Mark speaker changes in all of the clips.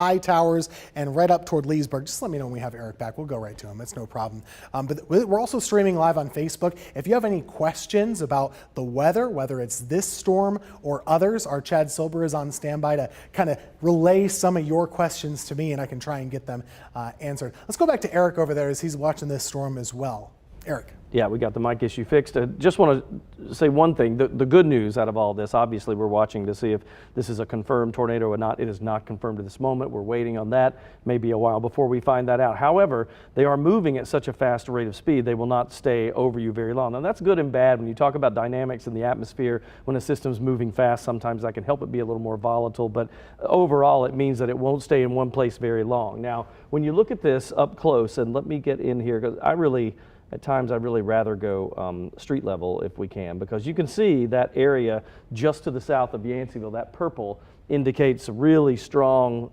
Speaker 1: high towers and right up toward Leesburg. Just let me know when we have Eric back. We'll go right to him. It's no problem. But we're also streaming live on Facebook. If you have any questions about the weather, whether it's this storm or others, our Chad Silber is on standby to kind of relay some of your questions to me, and I can try and get them answered. Let's go back to Eric over there as he's watching this storm as well. Eric.
Speaker 2: Yeah, we got the mic issue fixed. Just want to say one thing. The good news out of all this, obviously we're watching to see if this is a confirmed tornado or not. It is not confirmed at this moment. We're waiting on that. Maybe a while before we find that out. However, they are moving at such a fast rate of speed, they will not stay over you very long. Now that's good and bad. When you talk about dynamics in the atmosphere, when a system's moving fast, sometimes that can help it be a little more volatile, but overall it means that it won't stay in one place very long. Now, when you look at this up close, and let me get in here, because at times I'd really rather go street level if we can, because you can see that area just to the south of Yanceyville, that purple indicates really strong,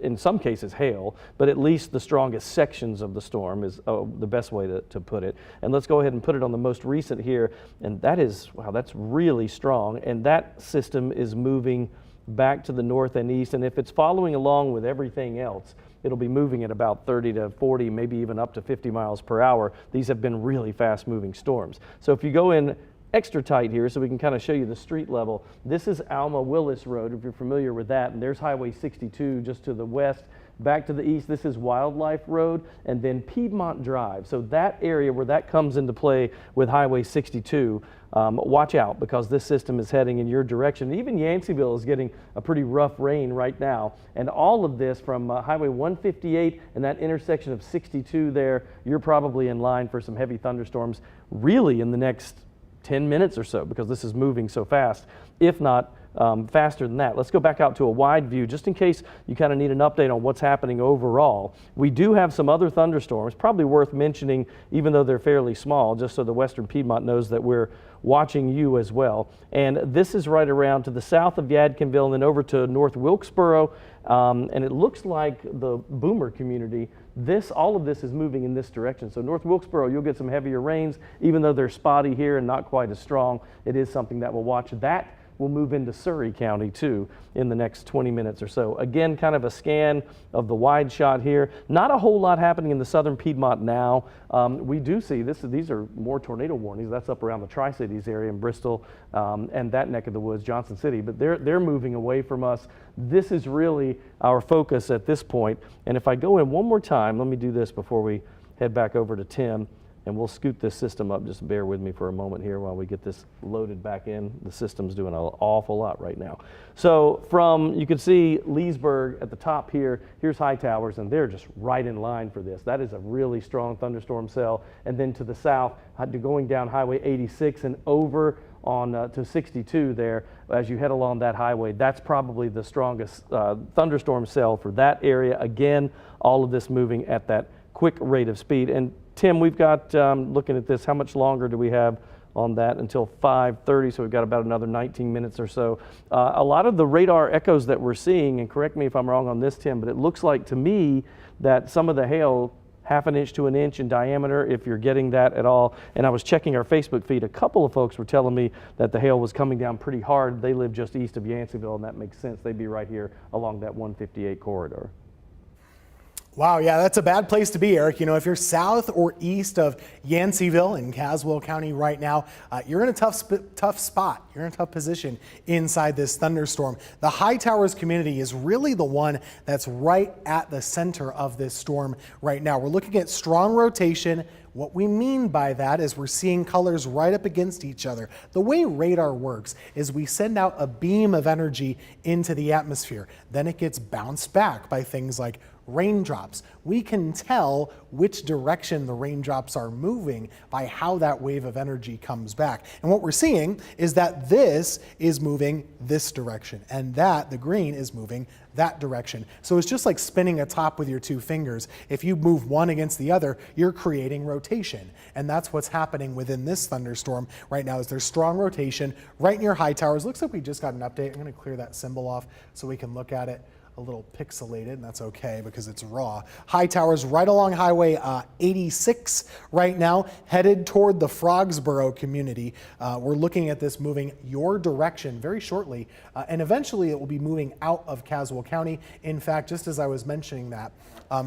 Speaker 2: in some cases hail, but at least the strongest sections of the storm is the best way to put it. And let's go ahead and put it on the most recent here, and that is, wow, that's really strong, and that system is moving back to the north and east, and if it's following along with everything else, it'll be moving at about 30 to 40, maybe even up to 50 miles per hour. These have been really fast moving storms. So if you go in extra tight here so we can kind of show you the street level, this is Alma Willis Road, if you're familiar with that, and there's Highway 62 just to the west. Back to the east, this is Wildlife Road, and then Piedmont Drive. So that area where that comes into play with Highway 62, watch out, because this system is heading in your direction. Even Yanceyville is getting a pretty rough rain right now. And all of this from Highway 158 and that intersection of 62 there, you're probably in line for some heavy thunderstorms really in the next 10 minutes or so, because this is moving so fast, if not faster than that. Let's go back out to a wide view just in case you kind of need an update on what's happening overall. We do have some other thunderstorms, probably worth mentioning even though they're fairly small, just so the Western Piedmont knows that we're watching you as well. And this is right around to the south of Yadkinville and then over to North Wilkesboro, and it looks like the Boomer community. All of this is moving in this direction. So North Wilkesboro, you'll get some heavier rains, even though they're spotty here and not quite as strong. It is something that we'll watch. That will move into Surrey County too in the next 20 minutes or so. Again, kind of a scan of the wide shot here. Not a whole lot happening in the southern Piedmont now. We do see these are more tornado warnings. That's up around the Tri-Cities area in Bristol and that neck of the woods, Johnson City, but they're moving away from us. This is really our focus at this point. And if I go in one more time, let me do this before we head back over to Tim. And we'll scoot this system up. Just bear with me for a moment here while we get this loaded back in. The system's doing an awful lot right now. So you can see Leesburg at the top here. Here's High Towers, and they're just right in line for this. That is a really strong thunderstorm cell. And then to the south, going down Highway 86 and over on to 62 there, as you head along that highway, that's probably the strongest thunderstorm cell for that area. Again, all of this moving at that quick rate of speed. And Tim, we've got, looking at this, how much longer do we have on that until 5:30? So we've got about another 19 minutes or so. A lot of the radar echoes that we're seeing, and correct me if I'm wrong on this, Tim, but it looks like to me that some of the hail, 1/2 inch to 1 inch in diameter, if you're getting that at all. And I was checking our Facebook feed. A couple of folks were telling me that the hail was coming down pretty hard. They live just east of Yanceyville, and that makes sense. They'd be right here along that 158 corridor.
Speaker 1: Wow, yeah, that's a bad place to be, Eric. You know, if you're south or east of Yanceyville in Caswell County right now, you're in a tough spot. You're in a tough position inside this thunderstorm. The High Towers community is really the one that's right at the center of this storm right now. We're looking at strong rotation. What we mean by that is we're seeing colors right up against each other. The way radar works is we send out a beam of energy into the atmosphere. Then it gets bounced back by things like raindrops. We can tell which direction the raindrops are moving by how that wave of energy comes back. And what we're seeing is that this is moving this direction and that the green is moving that direction. So it's just like spinning a top with your two fingers. If you move one against the other, you're creating rotation. And that's what's happening within this thunderstorm right now. Is there's strong rotation right near High Towers. Looks like we just got an update. I'm going to clear that symbol off so we can look at it a little pixelated, and that's okay because it's raw. High towers right along Highway 86 right now, headed toward the Frogsboro community. We're looking at this moving your direction very shortly, and eventually it will be moving out of Caswell County. In fact, just as I was mentioning that,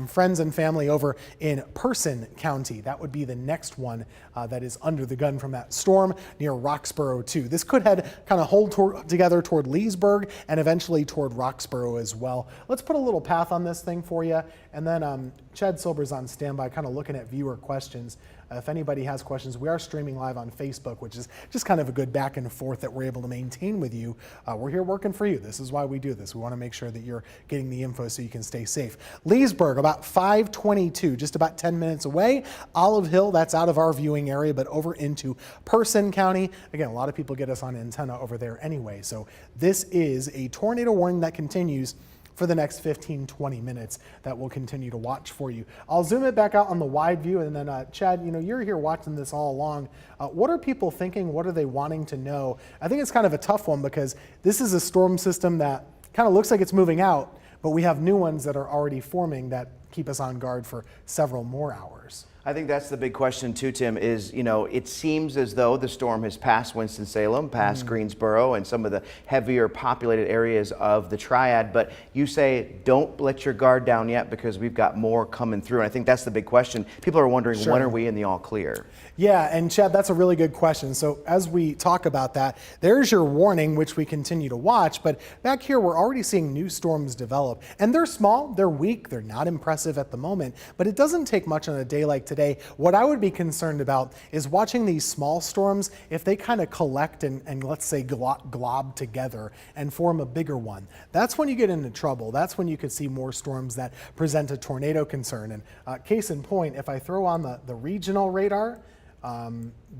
Speaker 1: friends and family over in Person County, that would be the next one that is under the gun from that storm near Roxborough too. This could head kind of hold together toward Leesburg and eventually toward Roxborough as well. Let's put a little path on this thing for you, and then Chad Silber's on standby kind of looking at viewer questions. If anybody has questions, we are streaming live on Facebook, which is just kind of a good back and forth that we're able to maintain with you. We're here working for you. This is why we do this. We want to make sure that you're getting the info so you can stay safe. Leesburg, about 522, just about 10 minutes away. Olive Hill, that's out of our viewing area, but over into Person County. Again, a lot of people get us on antenna over there anyway. So this is a tornado warning that continues for the next 15-20 minutes that we'll continue to watch for you. I'll zoom it back out on the wide view, and then Chad, you're here watching this all along. What are people thinking? What are they wanting to know? I think it's kind of a tough one because this is a storm system that kind of looks like it's moving out, but we have new ones that are already forming that keep us on guard for several more hours.
Speaker 3: I think that's the big question too, Tim, is, it seems as though the storm has passed Winston-Salem, past Greensboro, and some of the heavier populated areas of the Triad. But you say, don't let your guard down yet because we've got more coming through. And I think that's the big question. People are wondering, when are we in the all clear?
Speaker 1: Yeah, and Chad, that's a really good question. So as we talk about that, there's your warning, which we continue to watch. But back here, we're already seeing new storms develop. And they're small, they're weak, they're not impressive at the moment. But it doesn't take much on a day like today. What I would be concerned about is watching these small storms, if they kind of collect and let's say glob together and form a bigger one. That's when you get into trouble. That's when you could see more storms that present a tornado concern. And case in point, if I throw on the regional radar,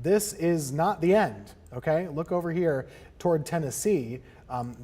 Speaker 1: this is not the end, okay? Look over here toward Tennessee.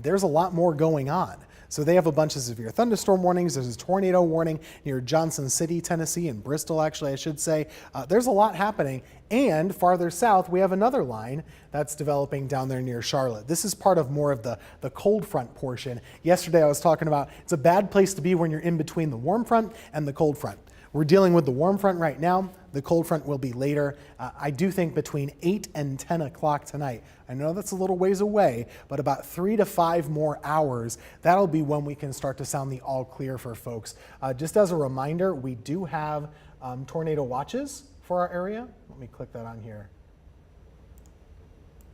Speaker 1: There's a lot more going on. So they have a bunch of severe thunderstorm warnings. There's a tornado warning near Johnson City, Tennessee, and Bristol, actually, I should say. There's a lot happening. And farther south, we have another line that's developing down there near Charlotte. This is part of more of the cold front portion. Yesterday, I was talking about it's a bad place to be when you're in between the warm front and the cold front. We're dealing with the warm front right now. The cold front will be later. I do think between 8 and 10 o'clock tonight. I know that's a little ways away, but about 3 to 5 more hours, that'll be when we can start to sound the all clear for folks. Just as a reminder, we do have tornado watches for our area. Let me click that on here.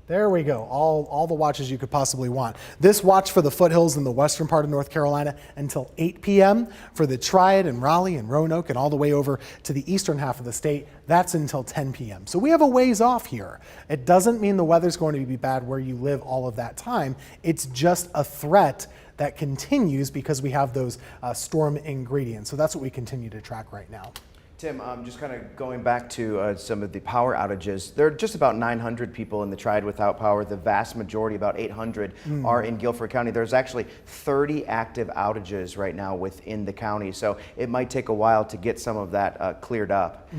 Speaker 1: There we go, all the watches you could possibly want. This watch for the foothills in the western part of North Carolina until 8 p.m. For the Triad and Raleigh and Roanoke and all the way over to the eastern half of the state, that's until 10 p.m. So we have a ways off here. It doesn't mean the weather's going to be bad where you live all of that time. It's just a threat that continues because we have those storm ingredients. So that's what we continue to track right now.
Speaker 3: Tim, just kind of going back to some of the power outages, there are just about 900 people in the Triad without power. The vast majority, about 800, are in Guilford County. There's actually 30 active outages right now within the county, so it might take a while to get some of that cleared up.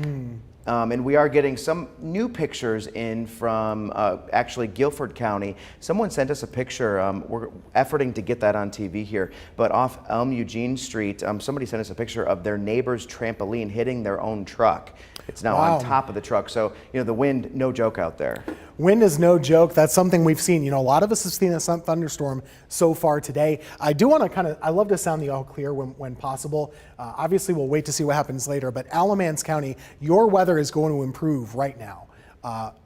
Speaker 3: And we are getting some new pictures in from actually Guilford County. Someone sent us a picture. We're efforting to get that on TV here, but off Elm Eugene Street, somebody sent us a picture of their neighbor's trampoline hitting their own truck. It's now on top of the truck. So, the wind, no joke out there.
Speaker 1: Wind is no joke. That's something we've seen. A lot of us have seen a thunderstorm so far today. I do want to I love to sound the all clear when possible. Obviously, we'll wait to see what happens later, but Alamance County, your weather is going to improve right now.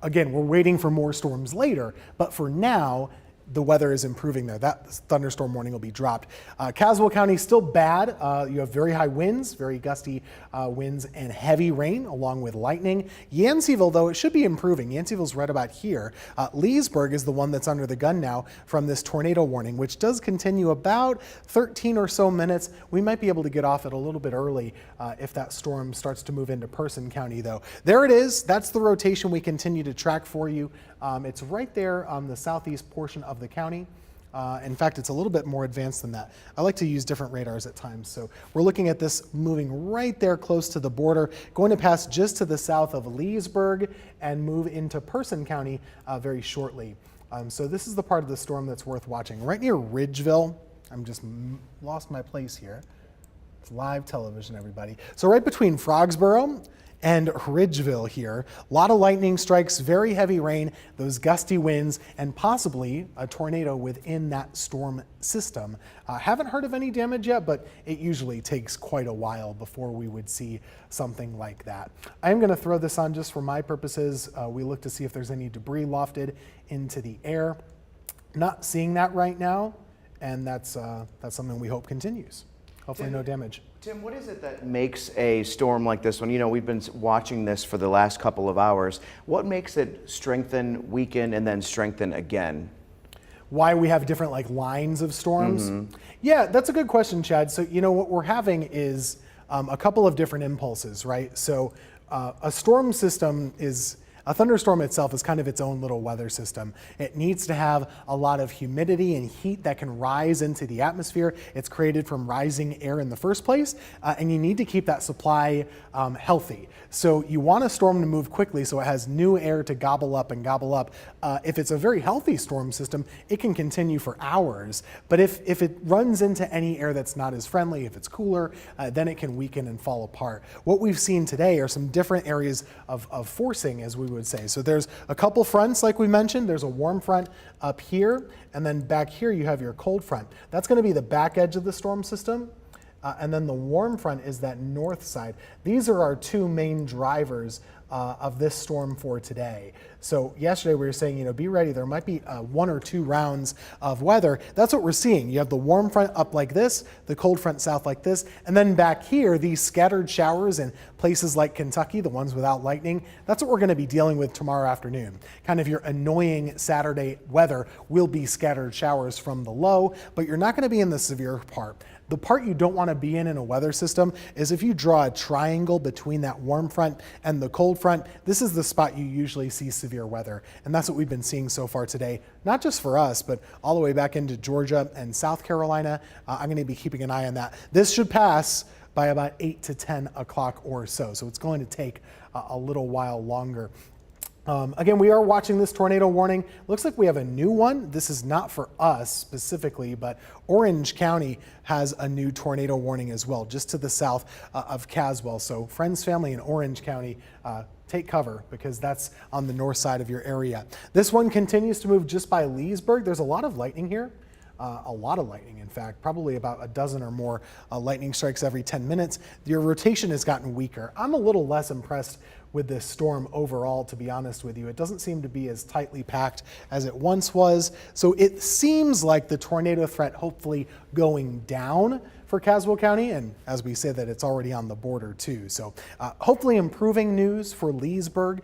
Speaker 1: Again, we're waiting for more storms later, but for now, the weather is improving there. That thunderstorm warning will be dropped. Caswell County still bad. You have very high winds, very gusty winds, and heavy rain along with lightning. Yanceyville, though, it should be improving. Yanceyville's right about here. Leesburg is the one that's under the gun now from this tornado warning, which does continue about 13 or so minutes. We might be able to get off it a little bit early if that storm starts to move into Person County, though. There it is. That's the rotation we continue to track for you. It's right there on the southeast portion of the county. In fact, it's a little bit more advanced than that. I like to use different radars at times. So we're looking at this moving right there close to the border, going to pass just to the south of Leesburg and move into Person County very shortly. So this is the part of the storm that's worth watching. Right near Ridgeville, I'm just lost my place here. It's live television, everybody. So right between Frogsboro and Ridgeville here, a lot of lightning strikes, very heavy rain, those gusty winds, and possibly a tornado within that storm system. Haven't heard of any damage yet, but it usually takes quite a while before we would see something like that. I'm going to throw this on just for my purposes. We look to see if there's any debris lofted into the air. Not seeing that right now, and that's something we hope continues. Hopefully no damage.
Speaker 3: Tim, what is it that makes a storm like this one? You know, we've been watching this for the last couple of hours. What makes it strengthen, weaken, and then strengthen again?
Speaker 1: Why we have different like lines of storms? Yeah, that's a good question, Chad. So, you know, what we're having is a couple of different impulses, right? So a storm system is, a thunderstorm itself is kind of its own little weather system. It needs to have a lot of humidity and heat that can rise into the atmosphere. It's created from rising air in the first place, and you need to keep that supply healthy. So you want a storm to move quickly so it has new air to gobble up and gobble up. If it's a very healthy storm system, it can continue for hours. But if it runs into any air that's not as friendly, if it's cooler, then it can weaken and fall apart. What we've seen today are some different areas of forcing, as we would say. So there's a couple fronts, like we mentioned. There's a warm front up here, and then back here you have your cold front. That's going to be the back edge of the storm system. And then the warm front is that north side. These are our two main drivers of this storm for today. So yesterday we were saying, you know, be ready. There might be 1 or 2 rounds of weather. That's what we're seeing. You have the warm front up like this, the cold front south like this, and then back here, these scattered showers in places like Kentucky, the ones without lightning. That's what we're going to be dealing with tomorrow afternoon. Kind of your annoying Saturday weather will be scattered showers from the low, but you're not going to be in the severe part. The part you don't want to be in a weather system is if you draw a triangle between that warm front and the cold front. This is the spot you usually see severe weather, and that's what we've been seeing so far today, not just for us, but all the way back into Georgia and South Carolina. I'm going to be keeping an eye on that. This should pass by about 8 to 10 o'clock or so, so it's going to take a little while longer. Again, we are watching this tornado warning. Looks like we have a new one. This is not for us specifically, but Orange County has a new tornado warning as well, just to the south of Caswell. So friends, family in Orange County, take cover because that's on the north side of your area. This one continues to move just by Leesburg. There's a lot of lightning here. A lot of lightning, in fact, probably about a dozen or more lightning strikes every 10 minutes. Your rotation has gotten weaker. I'm a little less impressed with this storm overall, to be honest with you. It doesn't seem to be as tightly packed as it once was. So it seems like the tornado threat hopefully going down for Caswell County, and as we say that, it's already on the border too. So hopefully improving news for Leesburg.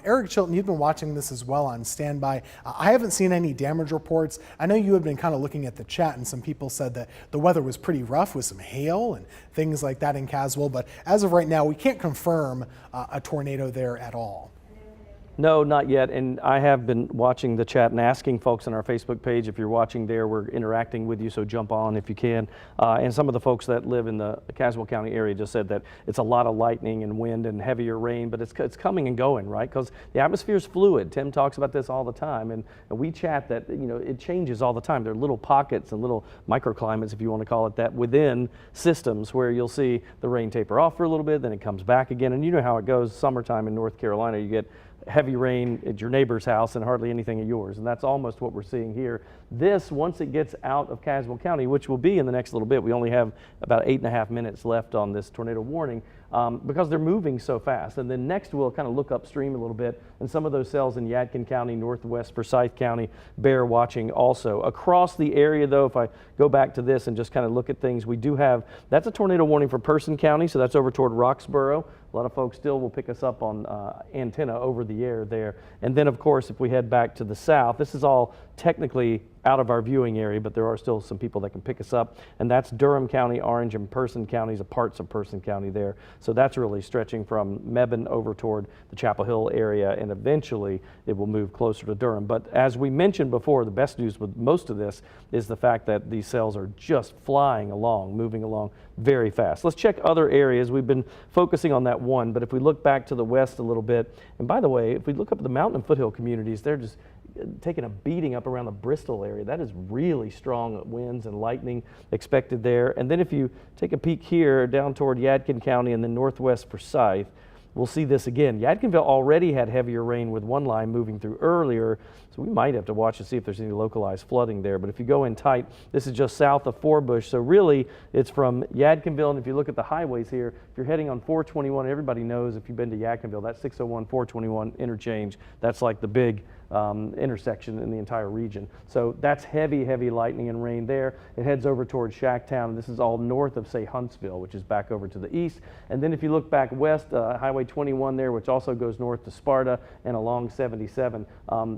Speaker 1: Eric Chilton, you've been watching this as well on standby. I haven't seen any damage reports. I know you had been kind of looking at the chat, and some people said that the weather was pretty rough with some hail and things like that in Caswell, but as of right now, we can't confirm a tornado there at all.
Speaker 2: No, not yet. And I have been watching the chat and asking folks on our Facebook page, if you're watching there, we're interacting with you, so jump on if you can. And some of the folks that live in the Caswell County area just said that it's a lot of lightning and wind and heavier rain, but it's coming and going, right? Because the atmosphere is fluid. Tim talks about this all the time, and we chat that, you know, it changes all the time. There are little pockets and little microclimates, if you want to call it that, within systems where you'll see the rain taper off for a little bit, then it comes back again. And you know how it goes. Summertime in North Carolina, you get heavy rain at your neighbor's house and hardly anything at yours. And that's almost what we're seeing here. This, once it gets out of Caswell County, which will be in the next little bit, we only have about 8.5 minutes left on this tornado warning because they're moving so fast. And then next we'll kind of look upstream a little bit, and some of those cells in Yadkin County, northwest Forsyth County, bear watching also. Across the area though, if I go back to this and just kind of look at things, we do have, that's a tornado warning for Person County, so that's over toward Roxborough. A lot of folks still will pick us up on antenna over the air there. And then of course, if we head back to the south, this is all technically out of our viewing area, but there are still some people that can pick us up, and that's Durham County, Orange, and Person counties, parts of Person County there. So that's really stretching from Mebane over toward the Chapel Hill area, and eventually it will move closer to Durham. But as we mentioned before, the best news with most of this is the fact that these cells are just flying along, moving along very fast. Let's check other areas. We've been focusing on that one, but if we look back to the west a little bit, and by the way, if we look up at the mountain and foothill communities, they're just taking a beating up around the Bristol area. That is really strong winds and lightning expected there. And then if you take a peek here down toward Yadkin County and then northwest Forsyth, we'll see this again. Yadkinville already had heavier rain with one line moving through earlier, so we might have to watch to see if there's any localized flooding there. But if you go in tight, this is just south of Forbush, so really it's from Yadkinville, and if you look at the highways here, if you're heading on 421, everybody knows if you've been to Yadkinville, that 601, 421 interchange, that's like the big intersection in the entire region. So that's heavy, heavy lightning and rain there. It heads over towards Shacktown, and this is all north of, say, Huntsville, which is back over to the east. And then if you look back west, Highway 21 there, which also goes north to Sparta and along 77,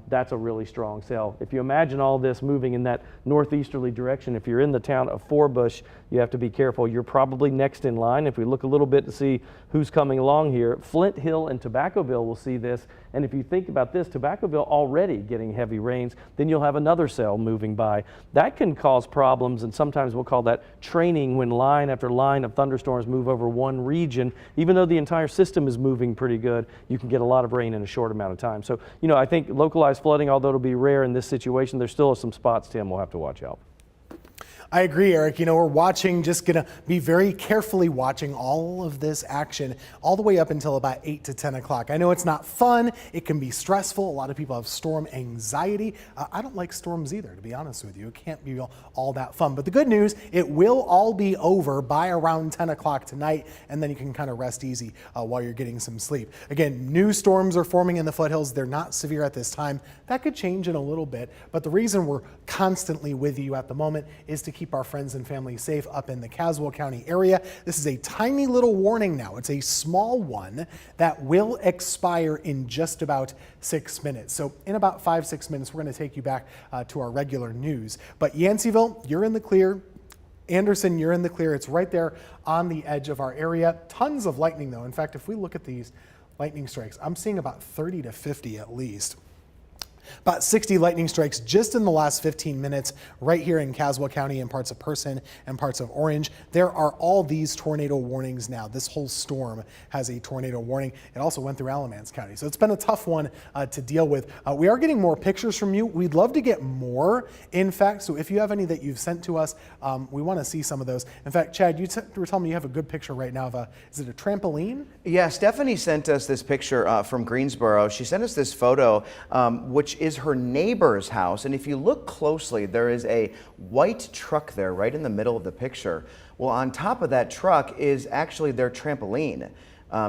Speaker 2: that's a really strong cell. If you imagine all this moving in that northeasterly direction, if you're in the town of Forbush, you have to be careful. You're probably next in line. If we look a little bit to see who's coming along here, Flint Hill and Tobaccoville will see this. And if you think about this, Tobaccoville already getting heavy rains, then you'll have another cell moving by. That can cause problems, and sometimes we'll call that training when line after line of thunderstorms move over one region. Even though the entire system is moving pretty good, you can get a lot of rain in a short amount of time. So, you know, I think localized flooding, although it'll be rare in this situation, there's still some spots, Tim, we'll have to watch out.
Speaker 1: I agree, Eric. You know, we're watching, just going to be very carefully watching all of this action all the way up until about 8 to 10 o'clock. I know it's not fun. It can be stressful. A lot of people have storm anxiety. I don't like storms either, to be honest with you. It can't be all that fun. But the good news, it will all be over by around 10 o'clock tonight, and then you can kind of rest easy while you're getting some sleep. Again, new storms are forming in the foothills. They're not severe at this time. That could change in a little bit, but the reason we're constantly with you at the moment is to keep our friends and family safe up in the Caswell County area. This is a tiny little warning now. It's a small one that will expire in just about 6 minutes. So in about 5-6 minutes, we're going to take you back to our regular news. But Yanceyville, you're in the clear. Anderson, you're in the clear. It's right there on the edge of our area. Tons of lightning though. In fact, if we look at these lightning strikes, I'm seeing about 30 to 50 at least. About 60 lightning strikes just in the last 15 minutes right here in Caswell County and parts of Person and parts of Orange. There are all these tornado warnings now. This whole storm has a tornado warning. It also went through Alamance County. So it's been a tough one to deal with. We are getting more pictures from you. We'd love to get more, in fact. So if you have any that you've sent to us, we want to see some of those. In fact, Chad, you were telling me you have a good picture right now of is it a trampoline?
Speaker 3: Yeah, Stephanie sent us this picture from Greensboro. She sent us this photo, which is her neighbor's house. And if you look closely, there is a white truck there right in the middle of the picture. Well, on top of that truck is actually their trampoline.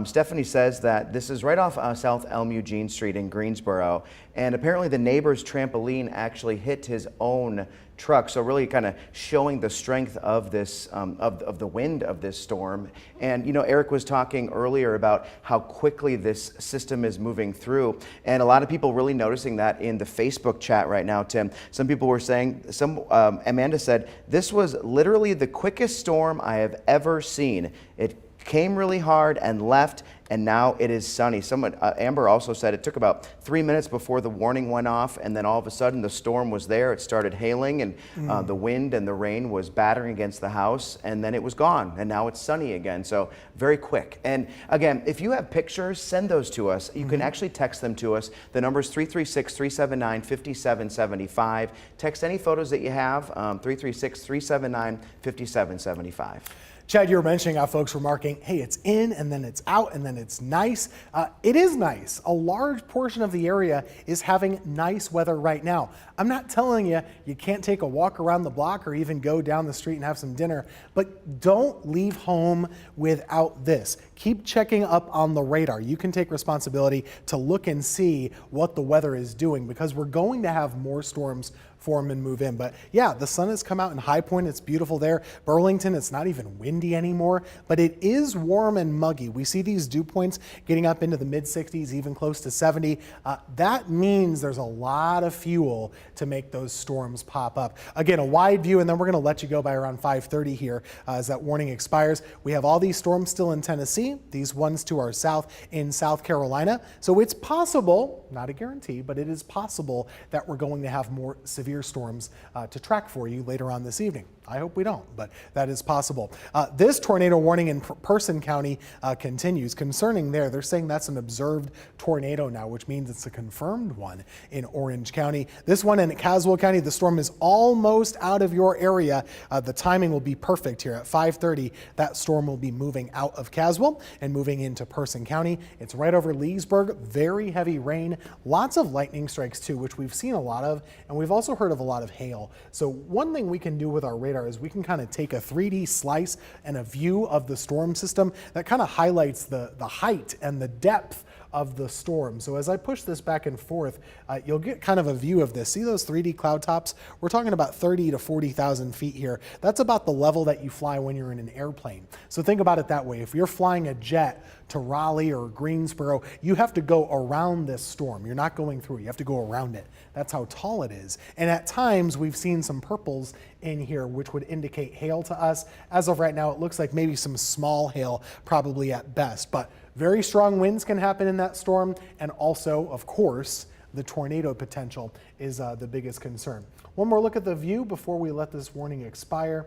Speaker 3: Stephanie says that this is right off South Elm Eugene Street in Greensboro, and apparently the neighbor's trampoline actually hit his own truck. So really kind of showing the strength of this, of the wind of this storm. And you know, Eric was talking earlier about how quickly this system is moving through, and a lot of people really noticing that in the Facebook chat right now, Tim. Some people were saying, Amanda said, this was literally the quickest storm I have ever seen. It came really hard and left, and now it is sunny. Amber also said it took about 3 minutes before the warning went off, and then all of a sudden the storm was there. It started hailing, and the wind and the rain was battering against the house, and then it was gone, and now it's sunny again. So very quick. And again, if you have pictures, send those to us. You can actually text them to us. The number is 336-379-5775. Text any photos that you have, 336-379-5775.
Speaker 1: Chad, you were mentioning how folks were marking, hey, it's in and then it's out and then it's nice. It is nice. A large portion of the area is having nice weather right now. I'm not telling you you can't take a walk around the block or even go down the street and have some dinner, but don't leave home without this. Keep checking up on the radar. You can take responsibility to look and see what the weather is doing, because we're going to have more storms form and move in. But yeah, the sun has come out in High Point. It's beautiful there. Burlington, it's not even windy anymore, but it is warm and muggy. We see these dew points getting up into the mid 60s, even close to 70. That means there's a lot of fuel to make those storms pop up. Again, a wide view, and then we're going to let you go by around 5:30 here as that warning expires. We have all these storms still in Tennessee, these ones to our south in South Carolina. So it's possible, not a guarantee, but it is possible that we're going to have more severe storms to track for you later on this evening. I hope we don't, but that is possible. This tornado warning in Person County continues. Concerning there, they're saying that's an observed tornado now, which means it's a confirmed one in Orange County. This one in Caswell County, the storm is almost out of your area. The timing will be perfect here. At 5:30, that storm will be moving out of Caswell and moving into Person County. It's right over Leesburg. Very heavy rain, lots of lightning strikes too, which we've seen a lot of, and we've also heard of a lot of hail. So one thing we can do with our radar is we can kind of take a 3D slice and a view of the storm system that kind of highlights the height and the depth of the storm. So as I push this back and forth, you'll get kind of a view of this. See those 3D cloud tops? We're talking about 30 to 40,000 feet here. That's about the level that you fly when you're in an airplane. So think about it that way. If you're flying a jet to Raleigh or Greensboro, you have to go around this storm. You're not going through it. You have to go around it. That's how tall it is. And at times we've seen some purples in here, which would indicate hail to us. As of right now, it looks like maybe some small hail, probably at best. But very strong winds can happen in that storm. And also, of course, the tornado potential is the biggest concern. One more look at the view before we let this warning expire.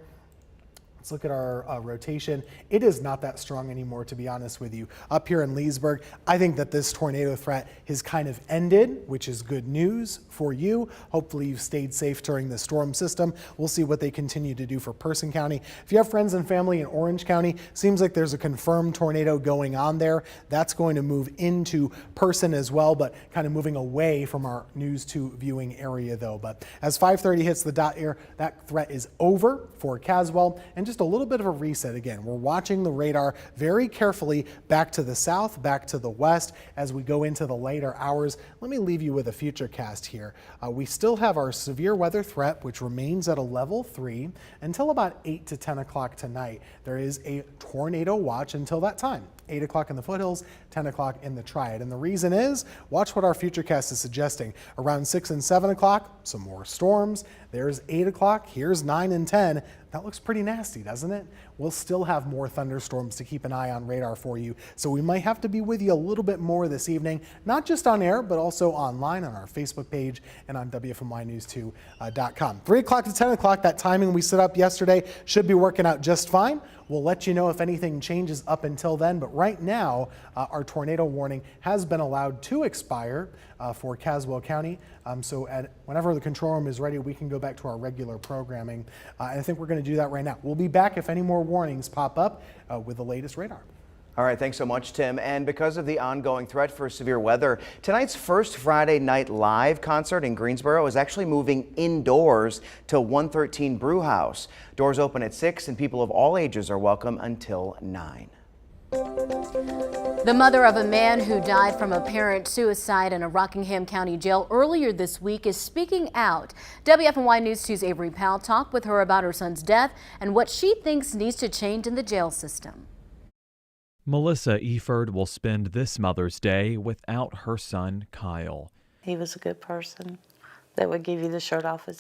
Speaker 1: Let's look at our rotation. It is not that strong anymore, to be honest with you. Up here in Leesburg, I think that this tornado threat has kind of ended, which is good news for you. Hopefully you've stayed safe during the storm system. We'll see what they continue to do for Person County. If you have friends and family in Orange County, seems like there's a confirmed tornado going on there. That's going to move into Person as well, but kind of moving away from our News 2 viewing area though. But as 5:30 hits the dot here, that threat is over for Caswell. And just a little bit of a reset again. We're watching the radar very carefully back to the south, back to the west as we go into the later hours. Let me leave you with a future cast here. We still have our severe weather threat, which remains at a level 3 until about 8 to 10 o'clock tonight. There is a tornado watch until that time. 8 o'clock in the foothills, 10 o'clock in the Triad. And the reason is, watch what our futurecast is suggesting. Around 6 and 7 o'clock, some more storms. There's 8 o'clock, here's 9 and 10. That looks pretty nasty, doesn't it? We'll still have more thunderstorms to keep an eye on radar for you. So we might have to be with you a little bit more this evening, not just on air, but also online on our Facebook page and on WFMYnews2.com. 3 o'clock to 10 o'clock, that timing we set up yesterday should be working out just fine. We'll let you know if anything changes up until then, but right now, our tornado warning has been allowed to expire for Caswell County. So whenever the control room is ready, we can go back to our regular programming. And I think we're going to do that right now. We'll be back if any more warnings pop up with the latest radar.
Speaker 3: All right, thanks so much, Tim. And because of the ongoing threat for severe weather, tonight's first Friday Night Live concert in Greensboro is actually moving indoors to 113 Brew House. Doors open at 6 and people of all ages are welcome until 9.
Speaker 4: The mother of a man who died from apparent suicide in a Rockingham County jail earlier this week is speaking out. WFMY News 2's Avery Powell talked with her about her son's death and what she thinks needs to change in the jail system.
Speaker 5: Melissa Eford will spend this Mother's Day without her son, Kyle.
Speaker 6: He was a good person that would give you the shirt off his